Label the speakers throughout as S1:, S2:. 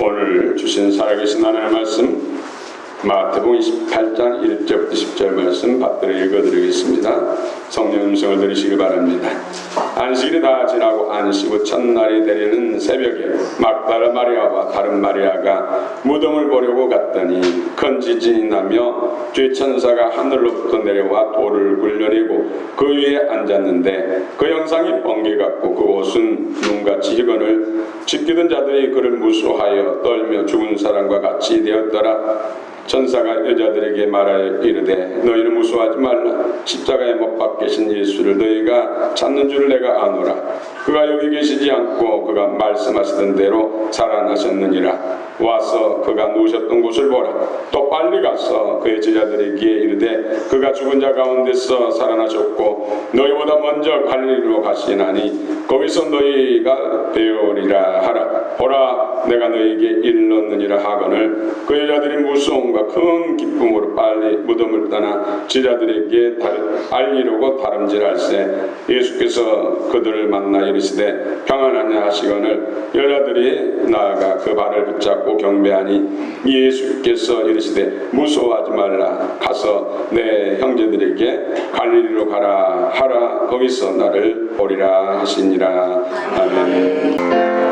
S1: 오늘 주신 살아계신 하나님의 말씀 마태복음 28장 1절부터 10절 말씀 받들어 읽어드리겠습니다. 성령 음성을 들으시기 바랍니다. 안식일이 다 지나고 안식 후 첫날이 되는 새벽에 막달라 마리아와 다른 마리아가 무덤을 보려고 갔더니 큰 지진이 나며 주의 천사가 하늘로부터 내려와 돌을 굴려내고 그 위에 앉았는데 그 형상이 번개 같고 그 옷은 눈같이 희건을 지키던 자들이 그를 무수하여 떨며 죽은 사람과 같이 되었더라. 천사가 여자들에게 말하여 이르되 너희는 무수하지 말라. 십자가에 못 박히신 예수를 너희가 찾는 줄 내가 아노라. 그가 여기 계시지 않고 그가 말씀하시던 대로 살아나셨느니라. 와서 그가 누우셨던 곳을 보라. 또 빨리 가서 그의 제자들에게 이르되 그가 죽은 자 가운데서 살아나셨고 너희보다 먼저 갈릴리로 가시나니 거기서 너희가 배우리라 하라. 보라 내가 너희에게 일렀느니라 하거늘 그 여자들이 무서움과 큰 기쁨으로 빨리 무덤을 떠나 제자들에게 알리려고 다름질할세. 예수께서 그들을 만나 이르시되 평안하냐 하시거늘 여자들이 나아가 그 발을 붙잡고 경배하니 예수께서 이르시되 무서워하지 말라. 가서 내 형제들에게 갈릴리로 가라 하라. 거기서 나를 보리라 하시니라. 아멘.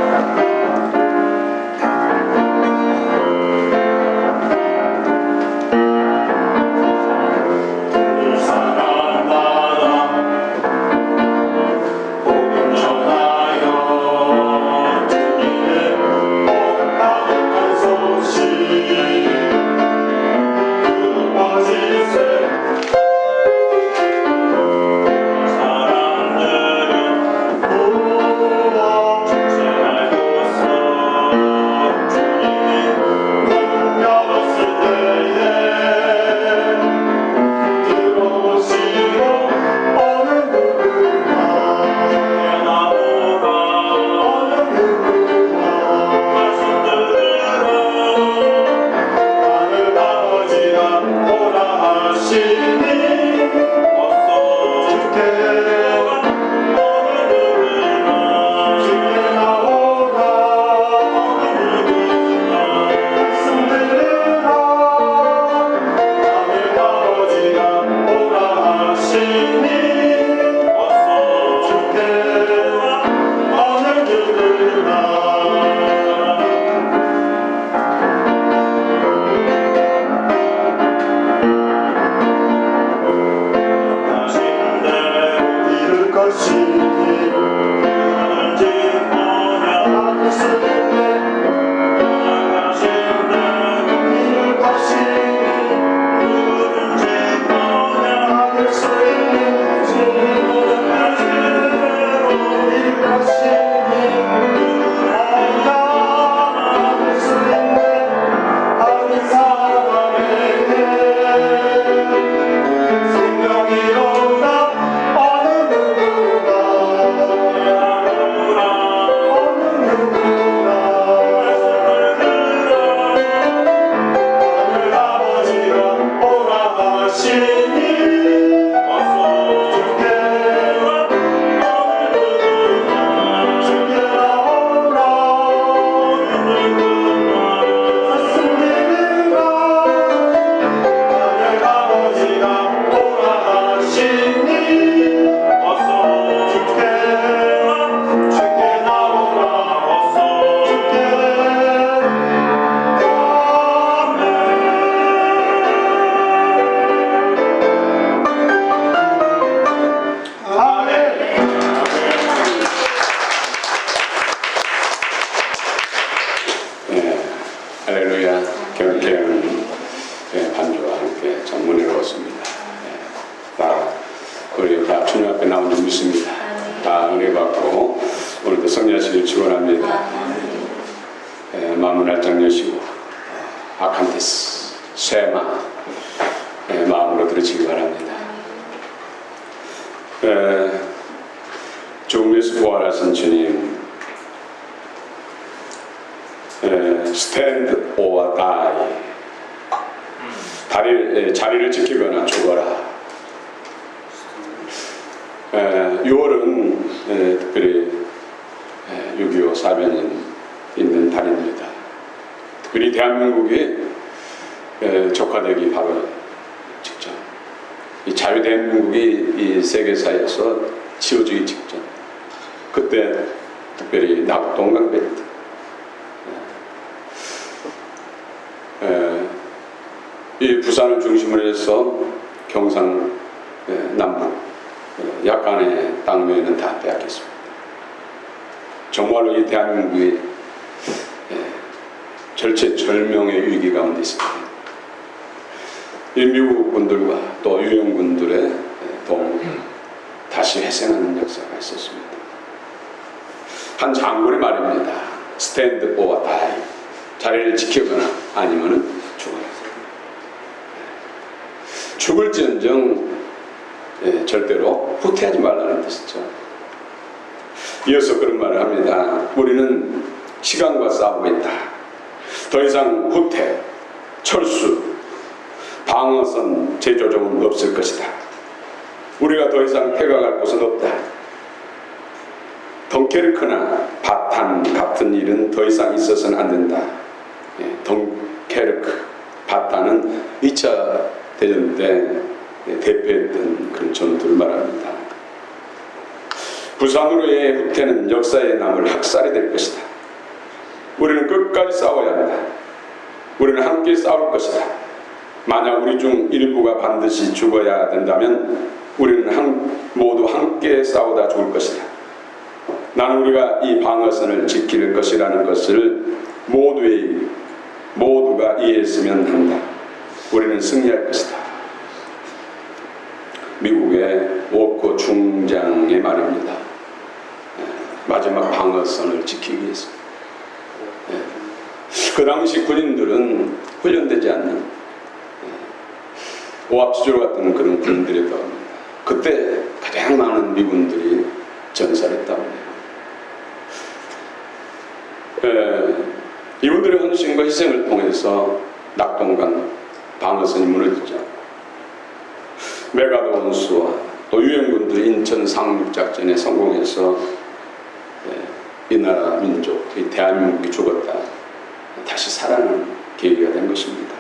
S1: 죽음에서 부활하신 주님, stand or die, 자리를 지키거나 죽어라. 6월은 특별히 6.25 사변인 있는 달입니다. 우리 대한민국이 적화되기 바로 직전, 이 자유대한민국이 이 세계사에서 지어지기 직전, 그때 특별히 낙동강 벨트, 이 부산을 중심으로 해서 경상 남부 약간의 땅면은 다 빼앗겼습니다. 정말로 이 대한민국이 절체절명의 위기 가운데 있습니다. 이 미국 군들과 또 유엔군들의 도움으로 다시 회생하는 역사가 있었습니다. 한 장군의 말입니다. Stand or die. 자리를 지키거나 아니면은 죽어라. 죽을지언정 절대로 후퇴하지 말라는 뜻이죠. 이어서 그런 말을 합니다. 우리는 시간과 싸우고 있다. 더 이상 후퇴, 철수, 방어선 재조정은 없을 것이다. 우리가 더 이상 태가갈 곳은 없다. 덩케르크나 바탄 같은 일은 더 이상 있어서는 안 된다. 덩케르크, 바탄은 2차 대전 때 대표했던 그런 전투를 말합니다. 부산으로의 후퇴는 역사에 남을 학살이 될 것이다. 우리는 끝까지 싸워야 한다. 우리는 함께 싸울 것이다. 만약 우리 중 일부가 반드시 죽어야 된다면 우리는 모두 함께 싸우다 죽을 것이다. 나는 우리가 이 방어선을 지킬 것이라는 것을 모두가 이해했으면 한다. 우리는 승리할 것이다. 미국의 워커 중장의 말입니다. 마지막 방어선을 지키기 위해서. 그 당시 군인들은 훈련되지 않는 오합지졸 같은 그런 군인들이었다고 합니다. 그때 가장 많은 미군들이 전사했다고 해요. 이분들의 헌신과 희생을 통해서 낙동강 방어선이 무너지죠. 메가더 원수와 또 유엔군들이 인천 상륙작전에 성공해서 이 나라 민족, 이 대한민국이 죽었다. 다시 살아나는 계기가 된 것입니다.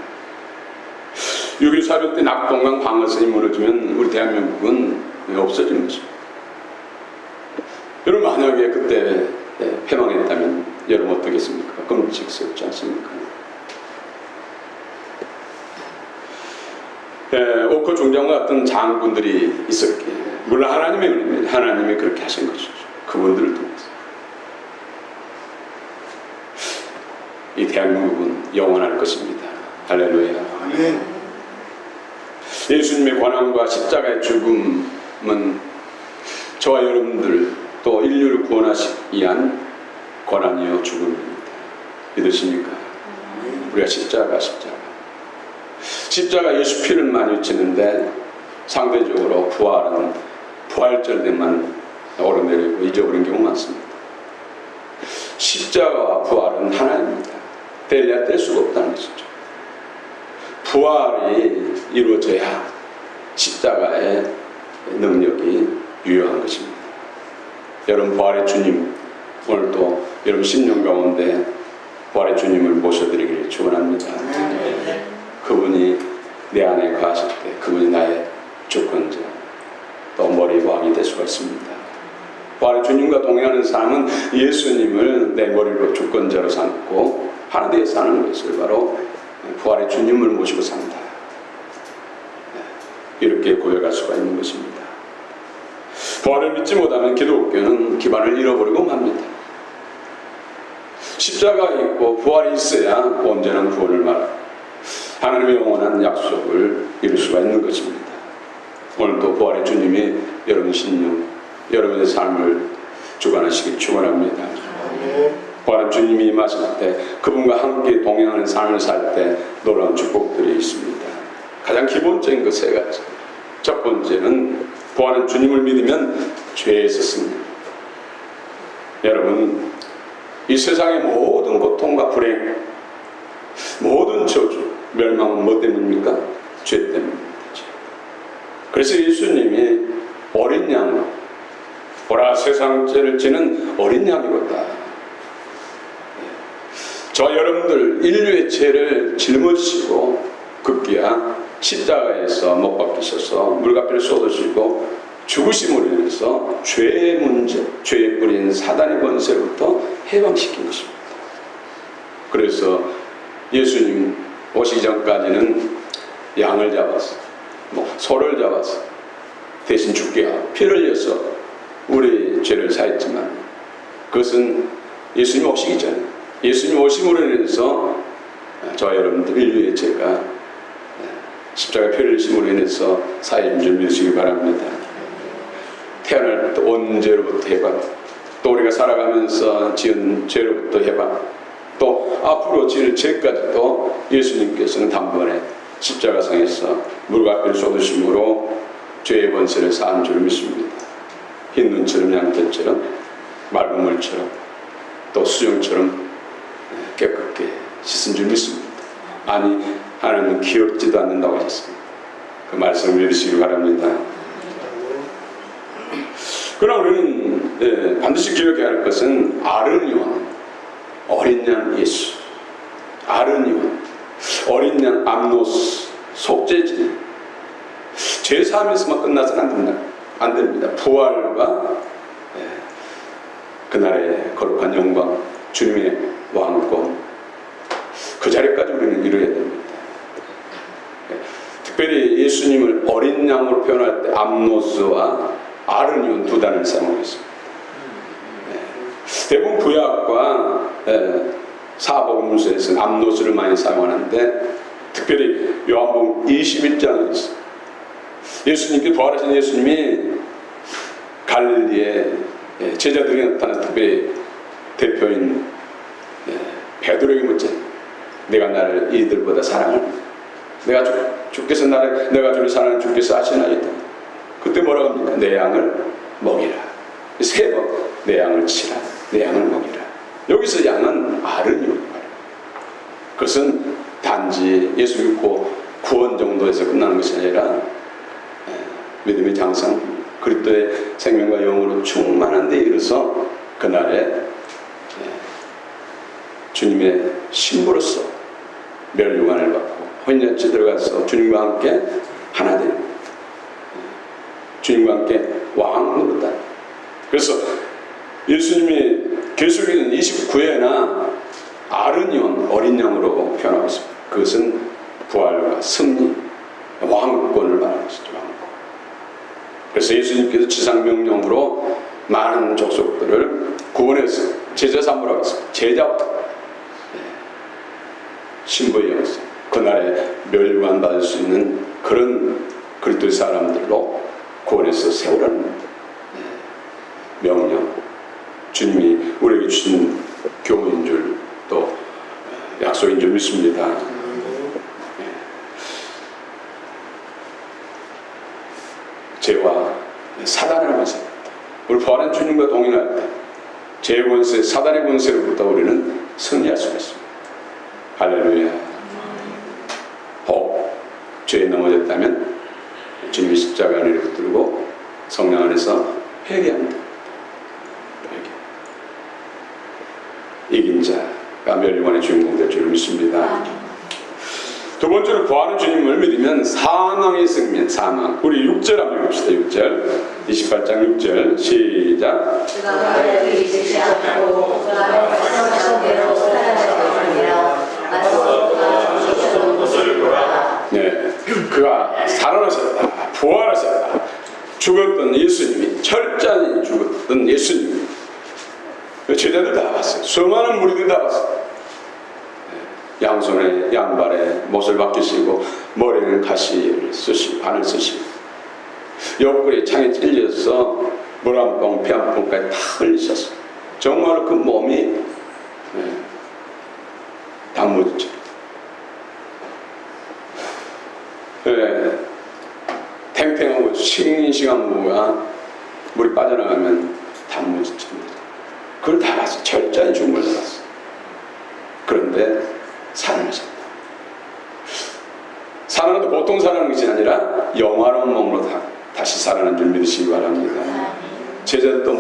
S1: 6.25 사변 때 낙동강 방어선이 무너지면 우리 대한민국은 없어지는 것입니다. 여러분 만약에 그때 패망했다면 여러분 어떻겠습니까? 끔찍스럽지 않습니까? 오커 중장과 같은 장군들이 있었기에 물론 하나님의 은혜입니다. 하나님이 그렇게 하신 것이죠. 그분들을 통해서 이 대한민국은 영원할 것입니다. 할렐루야. 아멘. 예수님의 고난과 십자가의 죽음은 저와 여러분들 또 인류를 구원하시기 위한 고난이요 죽음입니다. 믿으십니까? 우리가 십자가 예수 피를 많이 외치는데 상대적으로 부활은 부활절 때만 오르내리고 잊어버린 경우 많습니다. 십자가와 부활은 하나입니다. 뗄래야 뗄 수가 없다는 것이죠. 부활이 이루어져야 십자가의 능력이 유효한 것입니다. 여러분 부활의 주님, 오늘도 여러분 심령 가운데 부활의 주님을 모셔드리기를 축원합니다. 그분이 내 안에 거하실 때 그분이 나의 주권자 또 머리 왕이 될 수가 있습니다. 부활의 주님과 동행하는 사람은 예수님을 내 머리로 주권자로 삼고 하나되어 사는 것을 바로 부활의 주님을 모시고 산다. 이렇게 고백할 수가 있는 것입니다. 부활을 믿지 못하면 기독교는 기반을 잃어버리고 맙니다. 십자가가 있고 부활이 있어야 온전한 구원을 말합니다. 하나님의 영원한 약속을 이룰 수가 있는 것입니다. 오늘도 부활의 주님이 여러분 심령, 여러분의 삶을 주관하시길 축원합니다. 부활의 주님이 임하실 때 그분과 함께 동행하는 삶을 살 때 놀라운 축복들이 있습니다. 가장 기본적인 그 세 가지. 첫 번째는 부활의 주님을 믿으면 죄에서 승리. 여러분 이 세상의 모든 고통과 불행, 모든 저주, 멸망은 뭐 때문입니까? 죄 때문입니다. 그래서 예수님이 어린 양으로 보라 세상 죄를 지는 어린 양이로다. 저 여러분들 인류의 죄를 짊어지시고 급기야 십자가에서 못 박히셔서 물값비를 쏟으시고 죽으심으로 인해서 죄의 문제, 죄의 뿌린 사단의 권세로부터 해방시킨 것입니다. 그래서 예수님 오시기 전까지는 양을 잡아서 소를 잡아서 대신 죽게 하고 피를 흘려서 우리의 죄를 사했지만, 그것은 예수님 오시기 전에, 예수님 오심으로 인해서 저와 여러분들 인류의 죄가 십자가 피를 흘리심으로 인해서 사해진 줄 믿으시기 바랍니다. 태어날 때 온 죄로부터 해방, 또 우리가 살아가면서 지은 죄로부터 해방, 또 앞으로 지을 죄까지도 예수님께서는 단번에 십자가상에서 물과 피를 쏟으심으로 죄의 번세를 사한 줄 믿습니다. 흰 눈처럼 양털처럼 맑은 물처럼 또 수정처럼 깨끗게 씻은 줄 믿습니다. 아니, 하나님은 기억지도 않는다고 하셨습니다. 그 말씀을 믿으시기 바랍니다. 그러나 우리는 반드시 기억해야 할 것은 아른 요한, 어린 양 예수, 아른 요한, 어린 양 암노스, 속죄진, 죄사함에서만 끝나서는 안 됩니다. 부활과 그날의 거룩한 영광, 주님의 왕권, 그 자리까지 우리는 이루어야 됩니다. 특별히 예수님을 어린 양으로 표현할 때 암노스와 아르니온 두 단어를 사용했습니다. 대부분 구약과 사복음서에서는 암노스를 많이 사용하는데, 특별히 요한복음 21장에서 예수님께 부활하신 예수님이 갈릴리에 제자들에게 나타난 특별히 대표인 베드로에게 묻자, 내가 나를 이들보다 사랑을, 내가 주께서 나를, 내가 주를 사랑하는 주께서 아시나이다. 그때 뭐라고 합니까? 내 양을 먹이라. 세 번 내 양을 치라, 내 양을 먹이라. 여기서 양은 아르니온 말이에요. 그것은 단지 예수 믿고 구원 정도에서 끝나는 것이 아니라 믿음의 장성, 그리스도의 생명과 영으로 충만한 데 이르러서 그날에 주님의 신부로서 멸류관을 받고 혼인잔치 들어가서 주님과 함께 하나 되는, 주님과 함께 왕 노릇다. 그래서 예수님이 계속에는 29회나 아르니온, 어린 양으로 표현하고 있습니다. 그것은 부활과 승리, 왕권을 말하는 것이죠. 왕권. 그래서 예수님께서 지상명령으로 많은 족속들을 구원해서 제자 삼으라고 했습니다. 제자 신부의 영성, 그날에 멸류관 받을 수 있는 그런 그리스도의 사람들로 구원해서 세우라는 명령, 주님이 우리에게 주신 교훈인 줄, 또 약속인 줄 믿습니다. 죄와 사단의 권세, 우리 부활한 주님과 동행할 때 죄의 권세, 사단의 권세로부터 우리는 승리할 수가 있습니다. 할렐루야. 혹 죄에 넘어졌다면 주님의 십자가 안에 붙들고 성령 안에서 회개합니다. 이긴 자가 멸류관의 주인공 될 줄 믿습니다. 두 번째로 부활한 주님을 믿으면 사망의 승리, 사망. 우리 6절 한번 읽읍시다. 6절, 28장 6절 시작. 네, 그가 살아나셨다, 부활하셨다. 죽었던 예수님이, 철저히 죽었던 예수님이, 제자들 다 봤어요. 수많은 무리들 다 봤어요. 양손에 양발에 못을 박히시고 머리는 가시를 쓰시고 바늘 쓰시고 옆구리에 창에 찔려서 물 한 방, 피 한 방까지 다 흘리셨어요. 정말 그 몸이 단무지죠. 탱탱하고 싱싱한 무가 물이 빠져나가면 단무지처럼 그걸 다 봤어요. 철저히 죽은 걸 다 봤어요. 그런데 살아나셨다. 살아나도 보통 살아나는 것이 아니라 영화로운 몸으로 다시 살아난 줄 믿으시기 바랍니다. 제자들도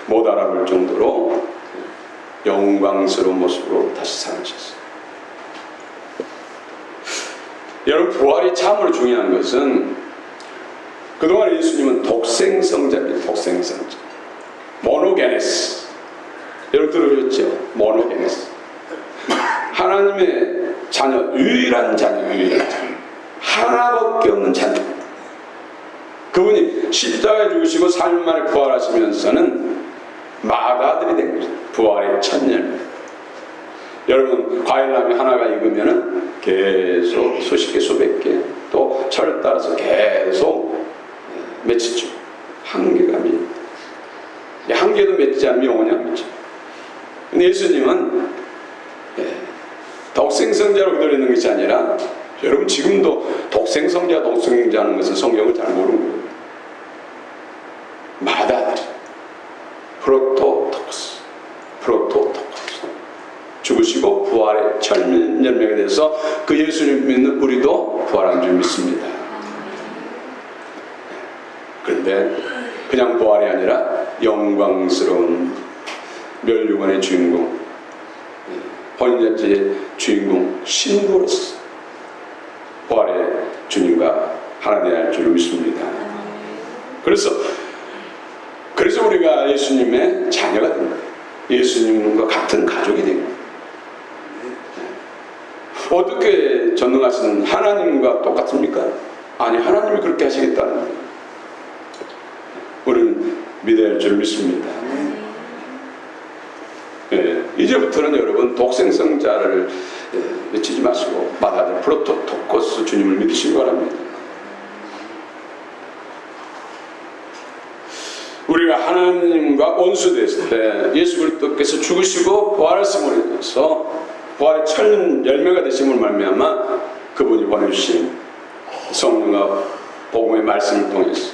S1: 못 알아볼 정도로 영광스러운 모습으로 다시 살아나셨어요. 여러분, 부활이 참으로 중요한 것은 그동안 예수님은 독생성자입니다. 독생성자. 모노게네스. 여러분 들어보셨죠? 모노게네스. 하나님의 자녀, 유일한 자녀. 하나밖에 없는 자녀. 그분이 십자가에 죽으시고 3일 만에 부활하시면서는 마다들이 된 거죠. 부활의 첫 열매. 여러분, 과일나무 하나가 익으면은 계속 수십 개, 수백 개, 또 철을 따라서 계속 맺히죠. 한계가 한 개도 맺지 않으면 영원히 안 맺죠. 근데 예수님은 독생성자로 그대로 있는 것이 아니라, 여러분 지금도 독생성자하는 것은 성경을 잘 모르는 거예요. 마다들이 프로토토코스 죽으시고 부활의 첫 열매가 돼서 그 예수님 믿는 우리도 부활한 줄 믿습니다. 그런데 그냥 부활이 아니라 영광스러운 멸류관의 주인공, 혼인잔치의 주인공, 신부로서 부활의 주님과 하나 되어야 할 줄 믿습니다. 그래서 우리가 예수님의 자녀가 됩니다. 예수님과 같은 가족이 됩니다. 어떻게 전능하신 하나님과 똑같습니까? 아니, 하나님이 그렇게 하시겠다는 거예요. 우리는 믿어야 할 줄 믿습니다. 이제부터는 여러분 독생성자를 외치지 마시고 마다들 프로토토코스 주님을 믿으시기 바랍니다. 우리가 하나님과 원수됐을 때 예수 그리스도께서 죽으시고 부활하심으로 인해서 부활의 첫 열매가 되심을 말미암아 그분이 보내주신 성령과 복음의 말씀을 통해서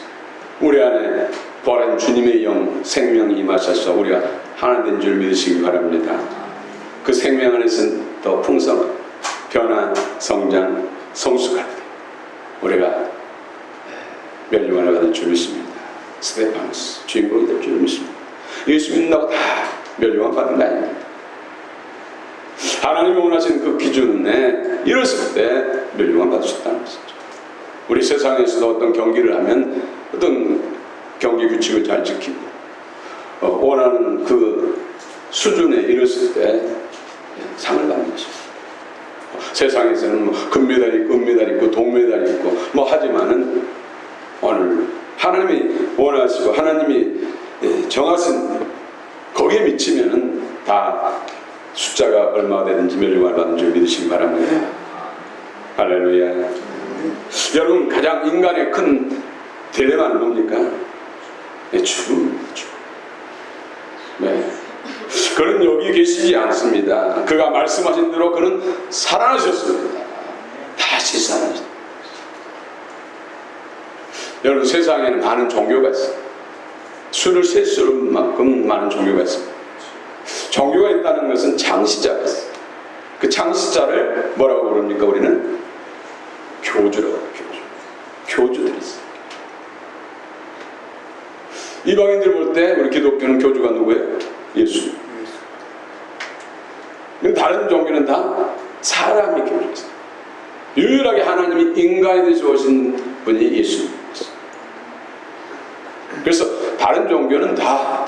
S1: 우리 안에 부활한 주님의 영 생명이 임하셔서 우리가 하나 된 줄 믿으시기 바랍니다. 그 생명 안에서는 더 풍성한 변화, 성장, 성숙할 때 우리가 멸류관을 받을 줄 믿습니다. 스테파노스 주인공이 될 줄 믿습니다. 예수 믿는다고 다 멸류관 받는 거 아닙니다. 하나님이 원하시는 그 기준에 이뤘을 때 멸류관 받으셨다는 것이죠. 우리 세상에서도 어떤 경기를 하면 어떤 경기 규칙을 잘 지키고 원하는 그 수준에 이뤘을 때 상을 받는 것입니다. 세상에서는 뭐 금메달 있고 은메달 있고 동메달 있고 뭐 하지만은 오늘 하나님이 원하시고 하나님이 정하신 거기에 미치면은 다 숫자가 얼마가 되든지 멸류관을 받는 줄 믿으시기 바랍니다. 할렐루야. 여러분, 가장 인간의 큰 딜레마는 뭡니까? 죽음. 네. 그는 여기 계시지 않습니다. 그가 말씀하신 대로 그는 살아나셨습니다. 다시 살아나셨습니다. 여러분, 세상에는 많은 종교가 있어요. 수를 셀 만큼 많은 종교가 있습니다. 종교가 있다는 것은 창시자가 있어요. 그 창시자를 뭐라고 부릅니까? 우리는 교주라고 해요. 교주들이 있어요. 이방인들 볼 때 우리 기독교는 교주가 누구예요? 예수. 다른 종교는 다 사람이 교주였어요. 유일하게 하나님이 인간이 되셔 오신 분이 예수님이었어요. 그래서 다른 종교는 다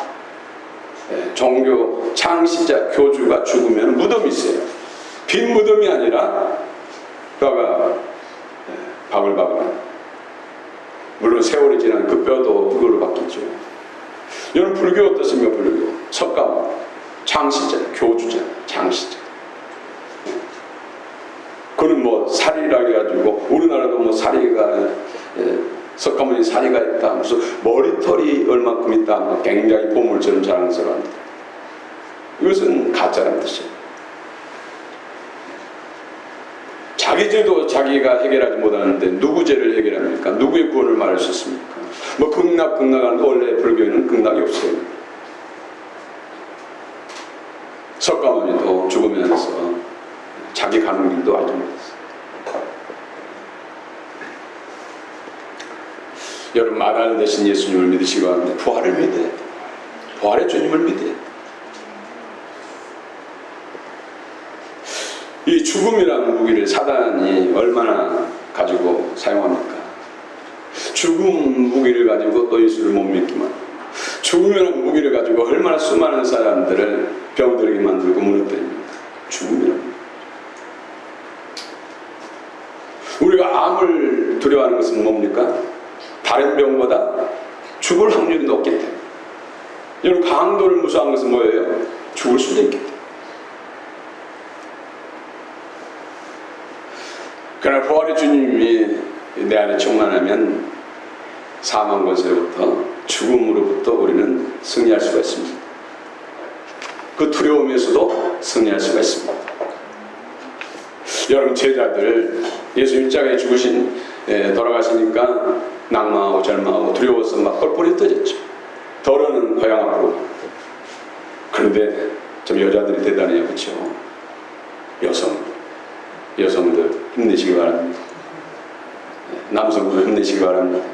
S1: 종교 창시자 교주가 죽으면 무덤이 있어요. 빈 무덤이 아니라 뼈가 바글바글한, 물론 세월이 지난 그 뼈도 그걸로 바뀌죠. 여러분, 불교 어떻습니까? 불교 석가모니 창시자, 교주자, 창시자. 그는 뭐 사리라 해가지고 우리나라도 뭐 사리가 석가모니 사리가 있다, 무슨 머리털이 얼마큼 있다, 뭐 굉장히 보물처럼 자랑스러워합니다. 이것은 가짜라는 뜻이에요. 자기 죄도 자기가 해결하지 못하는데 누구 죄를 해결합니까? 누구의 구원을 말할 수 있습니까? 뭐 극락하는데 원래 불교에는 극락이 없어요. 석가모니도 죽으면서 자기 가는 길도 알지 못했어요. 여러분, 마다를 대신 예수님을 믿으시고 합니다. 부활을 믿어야 돼. 부활의 주님을 믿어야 돼. 이 죽음이라는 무기를 사단이 얼마나 가지고 사용합니까? 죽음 무기를 가지고 또 예수를 못 믿기만, 죽음이라는 무기를 가지고 얼마나 수많은 사람들을 병들게 만들고 무너뜨립니까? 죽음이라는 무기. 우리가 암을 두려워하는 것은 뭡니까? 다른 병보다 죽을 확률이 높기 때문에. 여러분, 강도를 무서워하는 것은 뭐예요? 죽을 수도 있기 때문에. 그러나 부활의 주님이 내 안에 충만하면 사망 권세로부터, 죽음으로부터 우리는 승리할 수가 있습니다. 그 두려움에서도 승리할 수가 있습니다. 여러분, 제자들 예수 일장에 죽으신, 돌아가시니까 낙망하고 절망하고 두려워서 막 뻘뻘이 떠졌죠. 더러는 고향 앞으로. 그런데 좀 여자들이 대단해요. 그렇죠? 여성들 힘내시기 바랍니다. 남성들 힘내시기 바랍니다.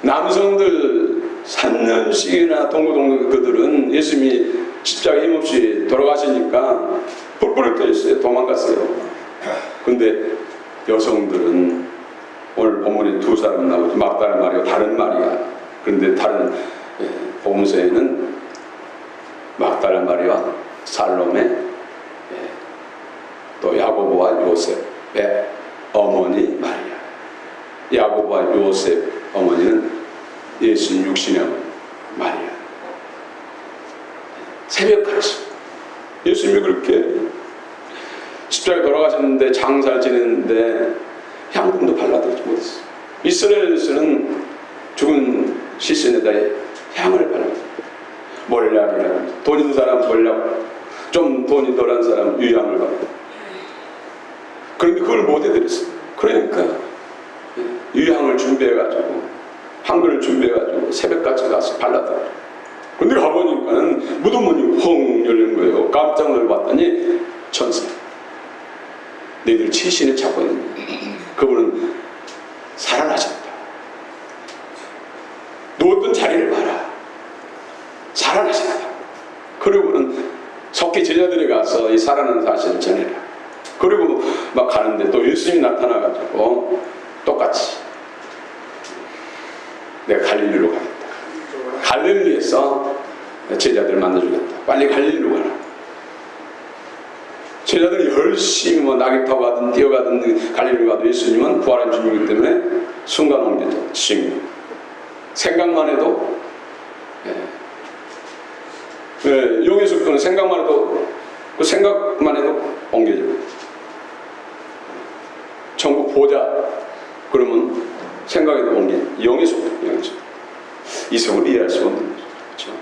S1: 남성들 3년씩이나 동고동고 그들은 예수님이 십자가에 힘없이 돌아가시니까 뿔뿔이 떠있어요. 도망갔어요. 근데 여성들은 오늘 본문에 두 사람 나오죠. 막달라 마리아, 다른 마리아. 그런데 다른 복음서에는 막달라 마리아와 살로메, 또 야고보와 요셉의 어머니 마리아. 야고보와 요셉 어머니는 예수님 육신의 어머니 마리아. 새벽까지 예수님이 그렇게 십자가에 돌아가셨는데 장사를 지냈는데 향품도 발라드리지 못했어요. 이스라엘에서는 죽은 시신에다 향을 발라요. 몰약이라, 돈 있는 사람 몰약, 좀 돈이 덜한 사람 유향을 발라요. 그런데 그걸 못 해드렸어요. 그러니까 유향을 준비해가지고, 한글을 준비해가지고 새벽까지 가서 발라드려요. 근데 가보니까는 무덤문이 헝 열린 거예요. 깜짝 놀랐더니 천사. 너희들 치신을 찾고 있는 거예요. 그분은 살아나셨다. 누웠던 자리를 봐라. 살아나셨다. 그리고는 속히 제자들이 가서 이 살아난 사실을 전해라. 그리고 막 가는데 또 예수님이 나타나가지고 똑같이 내가 갈릴리로 가겠다. 갈릴리에서 제자들을 만나주겠다. 빨리 갈릴리로 가라. 제자들이 열심히 뭐 낙엽 타고 가든 뛰어가든 갈릴리로 가도 예수님은 부활한 주님이기 때문에 순간 옮겨져. 생각만 해도 영의 속도는 생각만 해도 그 생각만 해도 옮겨져. 천국 보자 그러면 생각에도 옮겨. 영의 속도, 영의 속도. 이성을 이해할 수 없는 거죠. 그렇죠?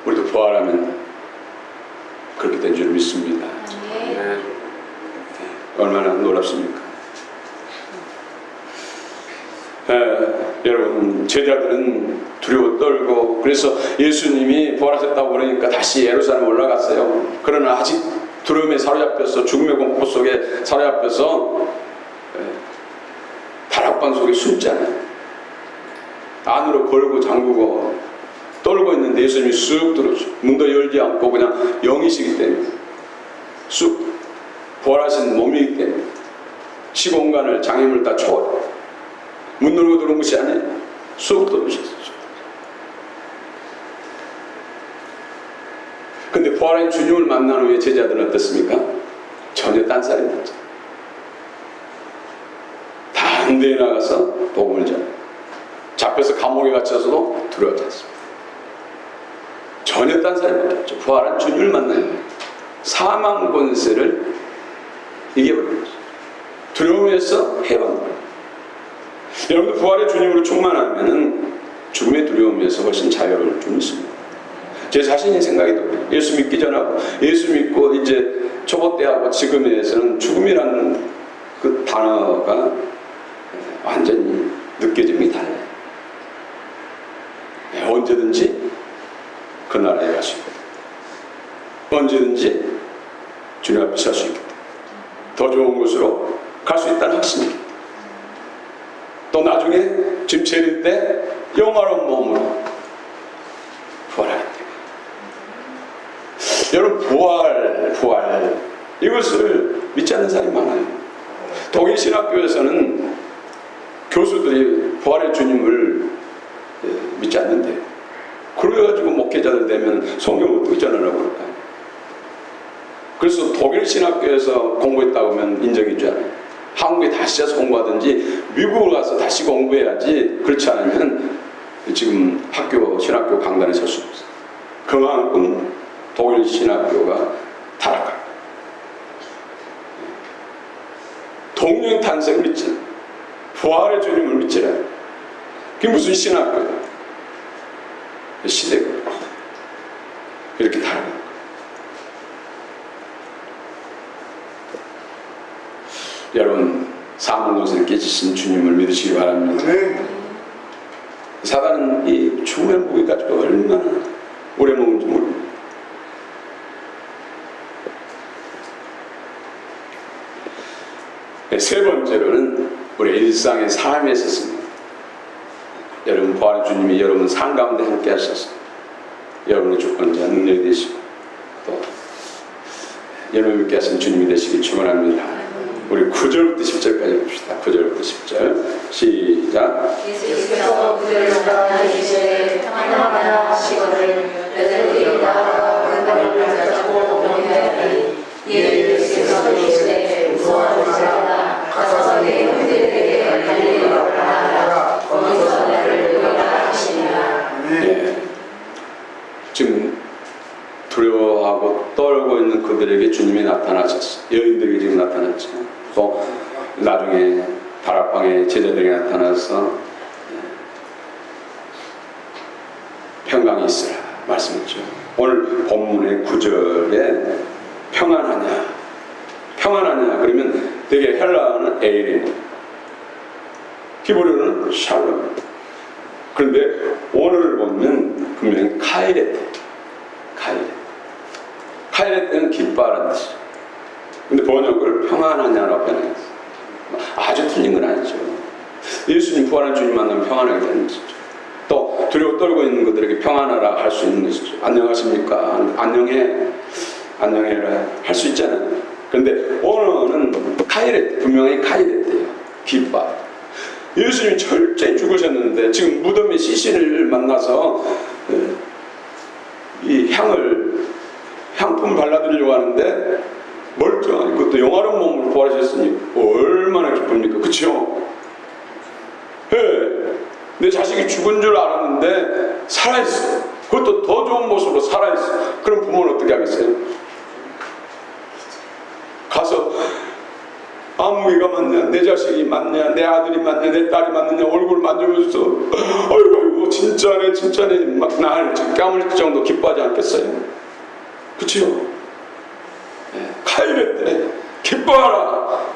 S1: 우리도 부활하면 그렇게 된 줄 믿습니다. 네. 얼마나 놀랍습니까? 여러분, 제자들은 두려워 떨고, 그래서 예수님이 부활하셨다고 그러니까 다시 예루살렘 올라갔어요. 그러나 아직 두려움에 사로잡혀서, 죽음의 공포 속에 사로잡혀서 다락방 속에 숨잖아요. 안으로 걸고 잠그고 떨고 있는데 예수님이 쑥 들어오죠. 문도 열지 않고 그냥 영이시기 때문에 쑥 부활하신 몸이기 때문에 시공간을 장애물 다 초월해요. 문 열고 들어온 것이 아니에요. 쑥 들어오셨어요. 근데 부활한 주님을 만난 후에 제자들은 어떻습니까? 전혀 딴살이 났죠. 단대에 나가서 복음을 전해요. 잡혀서 감옥에 갇혀서도 두려워하지 않습니다. 전혀 딴살이 못했죠. 부활한 주님을 만나요. 사망 권세를 이겨버린 거죠. 두려움에서 해방돼요. 여러분들 부활의 주님으로 충만하면은 죽음의 두려움에서 훨씬 자유로울 줄 믿습니다. 제 자신의 생각이 들어요. 예수 믿기 전하고 예수 믿고 이제 초보 때하고 지금에서는 죽음이라는 그 단어가 완전히 느껴짐이 달라요. 언제든지 그 나라에 갈 수 있고 언제든지 주님 앞에 설 수 있기 때문에 더 좋은 곳으로 갈 수 있다는 확신이 또 나중에 짐 차릴 때 영화로운 몸으로 부활하기 때문에 여러분, 부활 이것을 믿지 않는 사람이 많아요. 독일 신학교에서는 교수들이 부활의 주님을 믿지 않는데, 그래가지고 목회자들 되면 성경을 어떻게 전하라고 그럴까요? 그래서 독일 신학교에서 공부했다고 하면 인정해 주지 않아요. 한국에 다시 와서 공부하든지 미국을 가서 다시 공부해야지, 그렇지 않으면 지금 신학교 강단에 설 수 없어요. 그만큼 독일 신학교가 타락합니다. 동령 탄생을 믿지, 부활의 주님을 믿지라. 그게 무슨 신학교예요? 시대가 이렇게 타락합니다. 여러분, 사망권세를 깨지신 주님을 믿으시기 바랍니다. 사단은 이 죽음의 무게 가지고 얼마나 오래 먹는지 모릅니다. 세 번째로는 우리 일상의 삶에 있었습니다. 여러분, 부활의 주님이 여러분 삶 가운데 함께 하셔서 여러분의 주권자 능력이 되시고 또 여러분 믿게 하신 주님이 되시길 축원합니다. 우리 9절부터 10절까지 봅시다. 9절부터 10절 시작.
S2: 예수께서 그들을 나타내시되 평안하라 하시거늘 너희들이 나아가 은혜를 가지고 명하니 이에 예수께서 이르시되 무서워하지 말라 가서 내 형제들에게 갈릴리로 나아가라 거기서 나를 배우라 하시니라.
S1: 지금 두려워하고 떨고 있는 그들에게 주님이 나타나셨어요. 여인들에게 지금 나타났죠. 또 나중에 다락방에 제자들에게 나타나서 평강이 있으라 말씀했죠. 오늘 본문의 9절에 평안하냐 그러면 되게 헬라어는 에이레니, 히브리어는 샬롬. 그런데 오늘 보면 분명히 카이레테는 기뻐하라는 뜻이죠. 근데 번역을 평안하냐라고 변했어요. 아주 틀린 건 아니죠. 예수님 부활한 주님 만나면 평안하게 되는 것이죠. 또 두려워 떨고 있는 그들에게 평안하라 할 수 있는 것이죠. 안녕하십니까? 안녕해라 할 수 있잖아요. 그런데 오늘은 분명히 카이레테예요. 기뻐. 예수님이 철저히 죽으셨는데 지금 무덤의 시신을 만나서 이 향품을 발라드리려고 하는데 멀쩡한, 그것도 영화로운 몸으로 부활하셨으니 얼마나 기쁩니까? 그쵸? 내 자식이 죽은 줄 알았는데 살아있어. 그것도 더 좋은 모습으로 살아있어. 그럼 부모는 어떻게 하겠어요? 가서 아무개가 맞냐, 내 자식이 맞냐, 내 아들이 맞냐, 내 딸이 맞느냐 얼굴 만져보면서 아이고 진짜네 막 날 까물 정도 기뻐하지 않겠어요? 그치요? 카이레테 기뻐하라.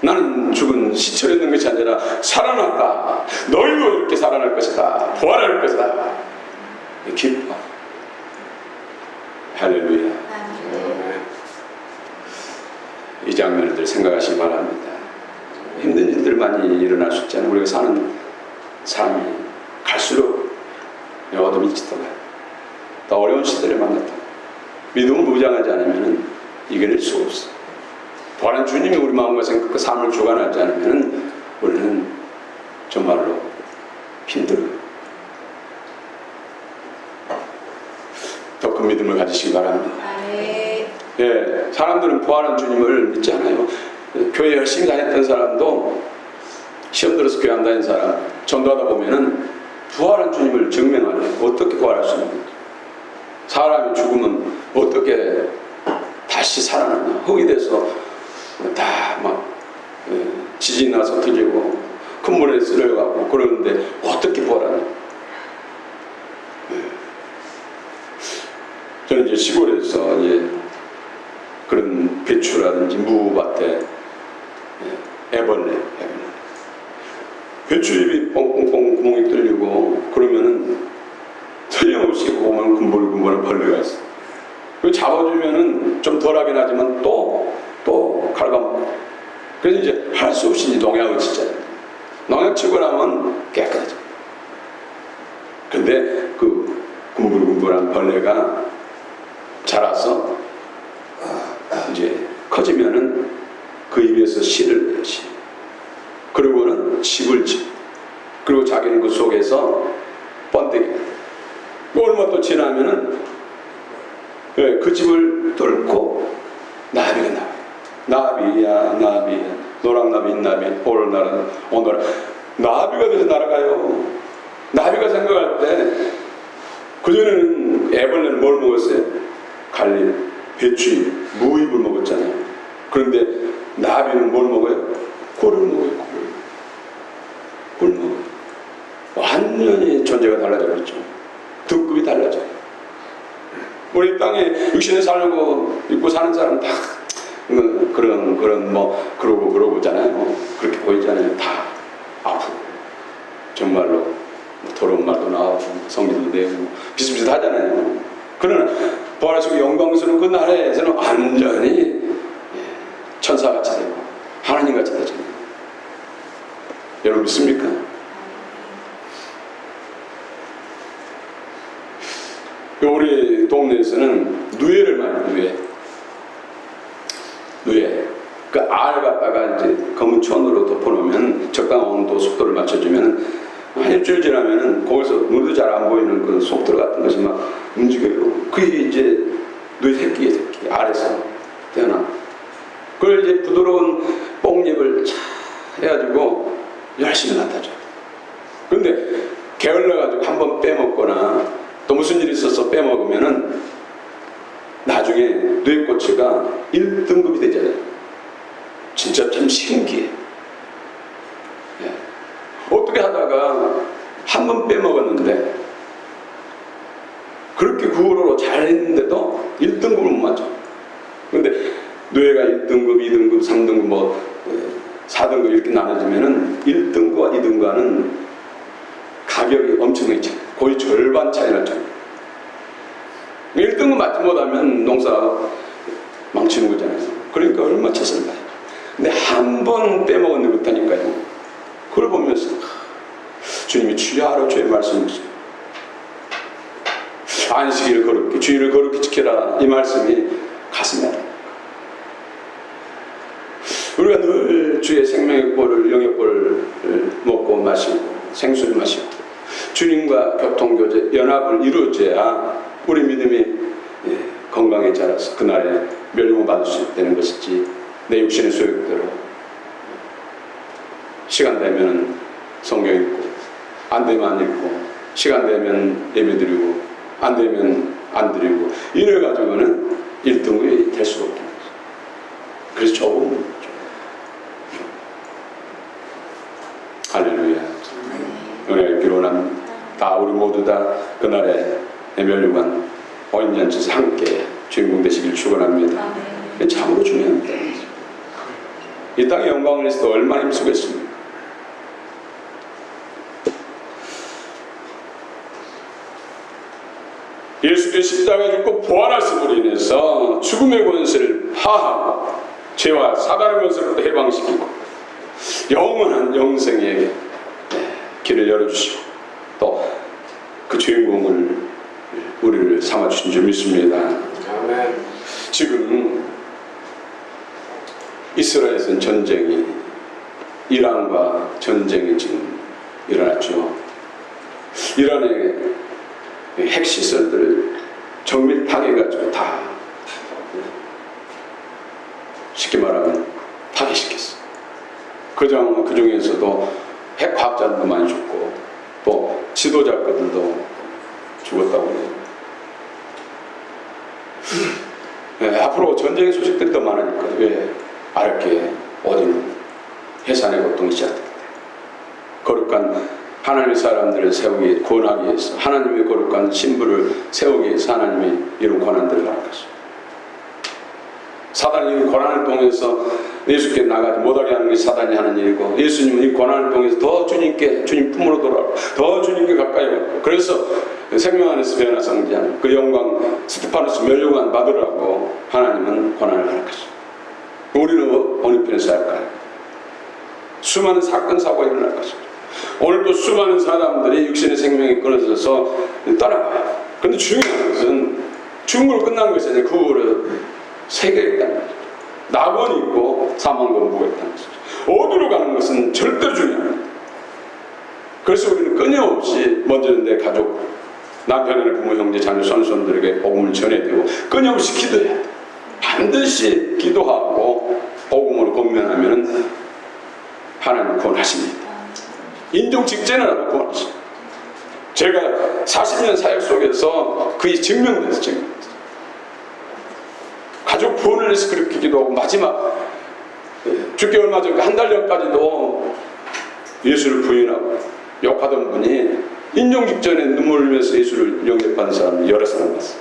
S1: 나는 죽은 시체에 있는 것이 아니라 살아났다. 너희도 이렇게 살아날 것이다. 부활할 것이다. 기뻐. 할렐루야. 이 장면을 생각하시기 바랍니다. 힘든 일들 많이 일어날 수 있잖아요. 우리가 사는 삶이 갈수록 어둠이 짙어가요. 더 어려운 시대를 만났다. 믿음을 무장하지 않으면 이겨낼 수가 없어. 부활한 주님이 우리 마음과 생각과 삶을 주관하지 않으면 우리는 정말로 힘들어요. 더 큰 믿음을 가지시기 바랍니다. 사람들은 부활한 주님을 믿지 않아요. 교회 열심히 다녔던 사람도 시험 들어서 교회 안 다닌 사람 전도하다 보면은 부활한 주님을 증명하래요. 어떻게 부활할 수 있는지. 사람이 죽으면 어떻게 다시 살아나냐. 흙이 돼서 다 막 지진이 나서 터지고 큰 물에 쓰러가고 그러는데 어떻게 부활하냐. 저는 이제 시골에서 그런 배추라든지 무밭에 애벌레 배추잎이 뻥뻥뻥 구멍이 뚫리고 그러면은 틀림없이 보면 군불군불한 벌레가 있어. 그 잡아주면은 좀 덜하긴 하지만 또 갉아먹고. 그래서 이제 할 수 없이 농약을 치잖아요. 농약 치고 나면 깨끗하죠. 근데 그 군불군불한 벌레가 자라서 위에서 씨를 내요. 씨. 그리고는 집을 짓고, 그리고 자기는 그 속에서 번데기. 얼마 또 지나면은 그 집을 뚫고 나비가 나와요. 나비야, 나비야. 노랑나비, 흰나비, 오늘 나비가 돼서 날아가요. 나비가 생각할 때, 그전에는 애벌레는 뭘 먹었어요? 갈리, 배추, 무잎을 먹었잖아요. 그런데 나비는 뭘 먹어요? 꿀을 먹어요, 꿀 먹어요. 완전히 존재가 달라져버렸죠. 등급이 달라져요. 우리 땅에 육신에 살고 있고 사는 사람 다 그런 뭐 그러고잖아요. 그렇게 보이잖아요. 다 아프고 정말로 더러운 말도 나오고 성질도 내고 비슷비슷하잖아요. 그러나 부활하시고 영광스러운 그 나라에서는 완전히 천사같이 되고 하나님같이 되잖아요. 여러분 믿습니까? 우리 동네에서는 누에를 많이 누에. 그 알 갖다가 이제 검은 천으로 덮어놓으면 적당한 온도, 속도를 맞춰주면 한 일주일 지나면은 거기서 눈도 잘 안 보이는 그 속들 같은 것이 막 움직여요. 그게 이제 누에 새끼 알에서 태어나. 그걸 이제 부드러운 뽕잎을 차 해가지고 열심히 갖다줘요. 근데 게을러가지고 한번 빼먹거나 또 무슨 일이 있어서 빼먹으면은 나중에 뇌꼬치가 1등급이 되잖아요. 진짜 참 신기해. 예. 어떻게 하다가 한 번 빼먹었는데 그렇게 구호로 잘 했는데도 1등급을 못 맞춰. 근데 뇌가 1등급, 2등급, 3등급, 뭐 4등급 이렇게 나눠지면은 1등급과 2등급과는 가격이 엄청나게 거의 절반 차이 나죠. 1등급 맞지 못하면 농사 망치는 거잖아요. 그러니까 얼마 쳤을까요? 근데 한 번 빼먹었는데 못하니까요. 그걸 보면서 주님이 주야로 주의 말씀이죠. 안식일을 거룩히, 주일을 거룩히 지켜라. 이 말씀이 가슴에 아픕니다. 우리가 늘 주의 생명의 꼴을, 영의 꼴을 먹고 마시고 생수를 마시고 주님과 교통교제, 연합을 이루어져야 우리 믿음이 건강에 자라서 그날에 멸망을 받을 수 되는 것이지, 내 육신의 소욕대로 시간 되면 성경 읽고 안 되면 안 읽고 시간 되면 예배 드리고 안 되면 안 드리고 이래가지고는 1등급이 될 수가 없다는 거죠. 그래서 조금 할렐루야. 은혜를 기원합니다. 다 우리 모두 다 그날에 멸류관 어인잔치에서 함께 주인공 되시길 축원합니다. 참으로 중요합니다. 이 땅의 영광을 위해서도 얼마나 힘쓰겠습니까? 예수께서 십자가에 죽고 부활하심으로 인해서 죽음의 권세를 파하고 죄와 사단의 권세로부터 해방시키고 영원한 영생에게 길을 열어주시고 또 그 주인공을 우리를 삼아주신 줄 믿습니다. 아멘. 지금 이스라엘에서는 전쟁이, 이란과 전쟁이 지금 일어났죠. 이란의 핵시설들을 정밀 파괴해가지고 다 쉽게 말하면 파괴시켰어. 그 중에서도 핵과학자들도 많이 죽고 또 지도자들도 죽었다고 해요. 앞으로 전쟁의 소식들이 더 많으니까 왜 알게 어디는 해산의 고통이 시작됩니다. 거룩한 하나님의 사람들을 세우기, 권하기 위해서 하나님의 거룩한 신부를 세우기 위해서 하나님이 이런 권한들을 허락하십니다. 사단이 이 권한을 통해서 예수께 나가지 못하게 하는 게 사단이 하는 일이고, 예수님은 이 권한을 통해서 더 주님께, 주님 품으로 돌아오고 더 주님께 가까이 오고, 그래서 생명 안에서 변화 성장 그 영광 스테파노스 멸류관 받으라고 하나님은 권한을 허락하십니다. 우리는 어느 편에서 할까요? 수많은 사건 사고가 일어날 것입니다. 오늘 또 수많은 사람들이 육신의 생명이 끊어져서 따라가요. 그런데 중요한 것은 죽음으로 끝난 것이 아니라 그 후로 세계에 있다는 거죠. 낙원이 있고 사망권부가 있다는 것이죠. 어디로 가는 것은 절대 중요합니다. 그래서 우리는 끊임없이 먼저는 내 가족, 남편이나 부모, 형제, 자녀, 손손들에게 복음을 전해드리고 끊임없이 기도해야 돼. 반드시 기도하고 복음으로 권면하면 하나님 구원하십니다. 인종 직제는 구원하십니다. 제가 40년 사역 속에서 그게 증명됐어요. 가족 구원을 위해서 그렇게 기도하고 마지막 죽기 얼마 전 한 달 전까지도 예수를 부인하고 욕하던 분이 인종 직전에 눈물을 흘리면서 예수를 영접하는 사람이 여러 사람 봤어요.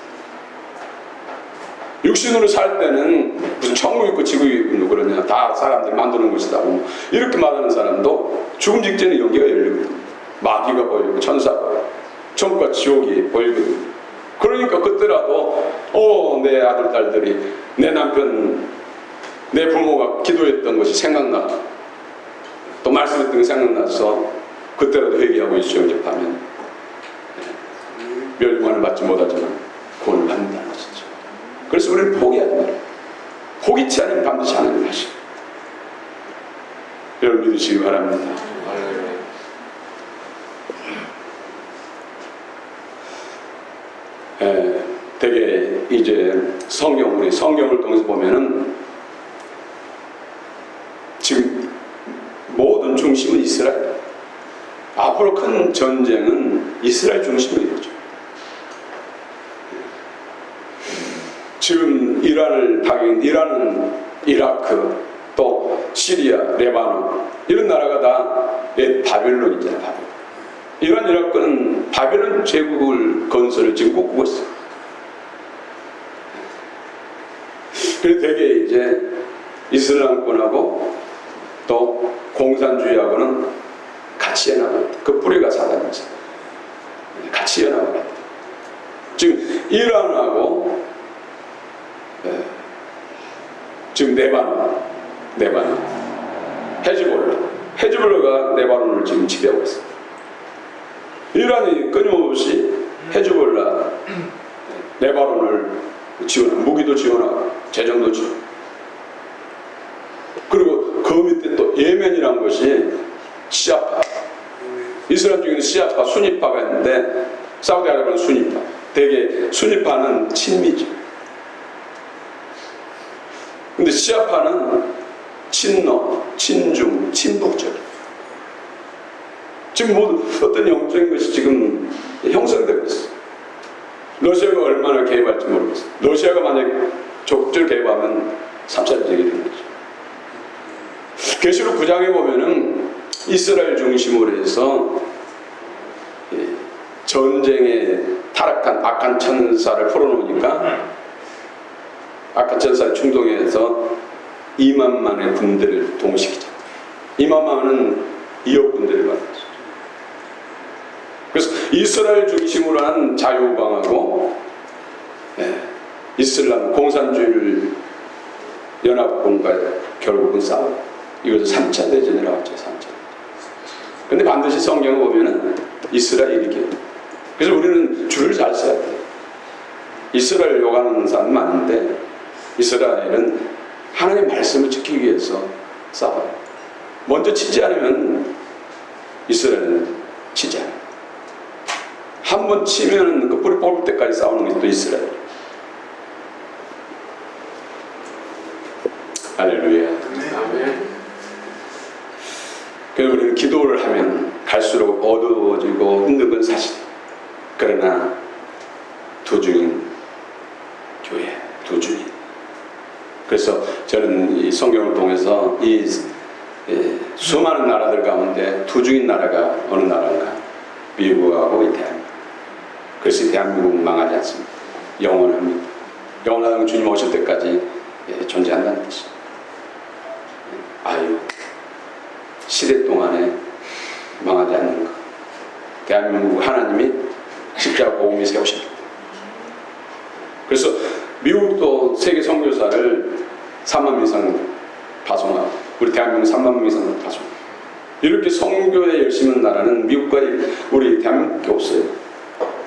S1: 육신으로 살 때는 무슨 천국 있고 지구 있고 그러냐, 다 사람들이 만드는 것이다 이렇게 말하는 사람도 죽음 직전에 연기가 열리거든요. 마귀가 보이고 천사가 보이고 천국과 지옥이 보이거든요. 그러니까 그때라도 내 아들 딸들이 내 남편 내 부모가 기도했던 것이 생각나 또 말씀했던 게 생각나서 그때라도 회개하고 예수 영접하면 멸망을 받지 못하지만 구원을 받는다는 것이죠. 그래서 우리는 포기하지 말아요. 포기치 않으면 반드시 하나님 하시고 여러분 믿으시기 바랍니다. 되게 이제 우리 성경을 통해서 보면은 지금 모든 중심은 이스라엘. 앞으로 큰 전쟁은 이스라엘 중심으로 이루어져요. 지금 이란은 이라크, 또 시리아, 레바논 이런 나라가 다 바벨론이잖아요. 바벨론. 이란, 이라크는 바벨론 제국을 건설을 지금 꿈꾸고 있어요. 그래서 되게 이제 이슬람권하고 또 공산주의하고는 같이 연합을 해요. 그 뿌리가 사단이죠. 같이 연합을 해요. 지금 이란하고 지금 네바논 헤즈볼라가 네바논을 지금 지배하고 있어요. 이란이 끊임없이 헤즈볼라 네바논을 지원하고 무기도 지원하고 재정도 지원. 그리고 그 밑에 또 예멘이라는 것이 시아파. 이슬람 중에는 시아파, 수니파가 있는데 사우디아라비아는 수니파. 대개 수니파는 친미죠. 근데 시아파는 친러, 친중, 친북적. 지금 어떤 영적인 것이 지금 형성되고 있어요. 러시아가 얼마나 개입할지 모르겠어요. 러시아가 만약 적절 개입하면 3차 전쟁이 되는 거죠. 계시록 9장에 보면은 이스라엘 중심으로 해서 전쟁에 타락한 악한 천사를 풀어놓으니까 악한 천사를 충동해서 2만만의 군대를 동시키죠. 2만만은 2억 군대를 말하죠. 그래서 이스라엘 중심으로 한 자유우방하고 이슬람 공산주의를 연합군과 결국은 싸우고 이것을 3차 대전이라고 하죠. 3차. 근데 반드시 성경을 보면은 이스라엘이 이겨요. 그래서 우리는 줄을 잘 써야 돼요. 이스라엘 욕하는 사람 많은데 이스라엘은 하나님의 말씀을 지키기 위해서 싸워요. 먼저 치지 않으면 이스라엘은 치지 않아요. 한 번 치면은 그 뿌리 뽑을 때까지 싸우는 게 또 이스라엘. 할렐루야. 그래서 우리는 기도를 하면 갈수록 어두워지고 힘든 건 사실이에요. 그러나 두중인 교회, 두중인. 그래서 저는 이 성경을 통해서 이 수많은 나라들 가운데 두중인 나라가 어느 나라인가? 미국하고 이 대한민국. 그래서 이 대한민국은 망하지 않습니다. 영원합니다. 영원한 주님 오실 때까지 존재한다는 뜻이죠. 아유, 시대 동안에 망하지 않는 것. 대한민국 하나님이 십자가 복음이 세우십니다. 그래서 미국도 세계 선교사를 3만 명 이상 파송하고 우리 대한민국 3만 명 이상 파송하고 이렇게 선교에 열심히 하는 나라는 미국과 우리 대한민국에 없어요.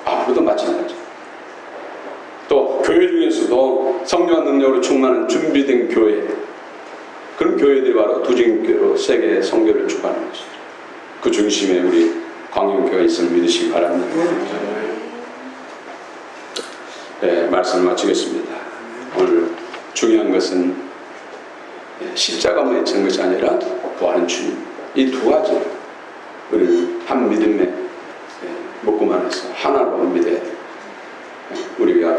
S1: 앞으로도 마찬가지죠. 또 교회 중에서도 성령과 능력으로 충만한 준비된 교회 그런 교회들이 바로 두중교로 세계 선교를 주관하는 것이죠. 그 중심에 우리 광영교가 있음을 믿으시기 바랍니다. 네, 말씀 마치겠습니다. 오늘 중요한 것은 십자가만 외치는 것이 아니라 부활한 주님, 이 두 가지를 우리는 한 믿음에 묶고만 해서 하나로 믿어야 돼요. 우리가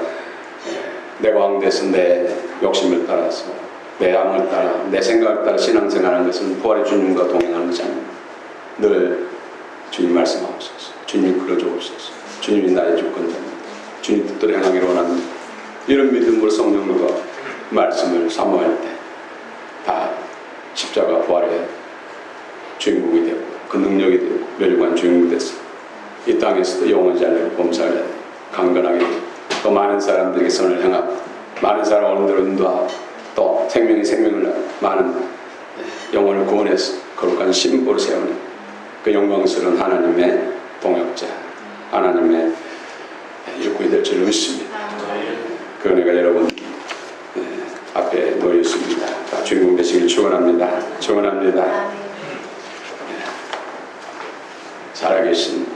S1: 내 가운데서 내 욕심을 따라서 내 양을 따라 내 생각을 따라 신앙생활하는 것은 부활의 주님과 동행하는 것이 아닙니다. 늘 주님 말씀하옵소서, 주님 끌어주옵소서, 주님이 나의 주권자입니다, 주님 뜻대로 행하기를 원합니다. 이런 믿음으로 성령과 말씀을 사모할 때 다 십자가 부활의 주인공이 되고 그 능력이 되고 멸류관 주인공이 됐어. 이 땅에서도 영원히 잘되고 범사를 강건하게 또 많은 사람들에게 선을 행하고 많은 사람 어른들을 인도하고 또 생명이 생명을 많은 영혼을 구원해서 거룩한 신부를 세우는 그 영광스러운 하나님의 동역자, 하나님의 일꾼이 될 줄 믿습니다. 그 은혜가 여러분 앞에 놓였습니다. 다 주인공 되시길 축원합니다. 축원합니다. 살아계신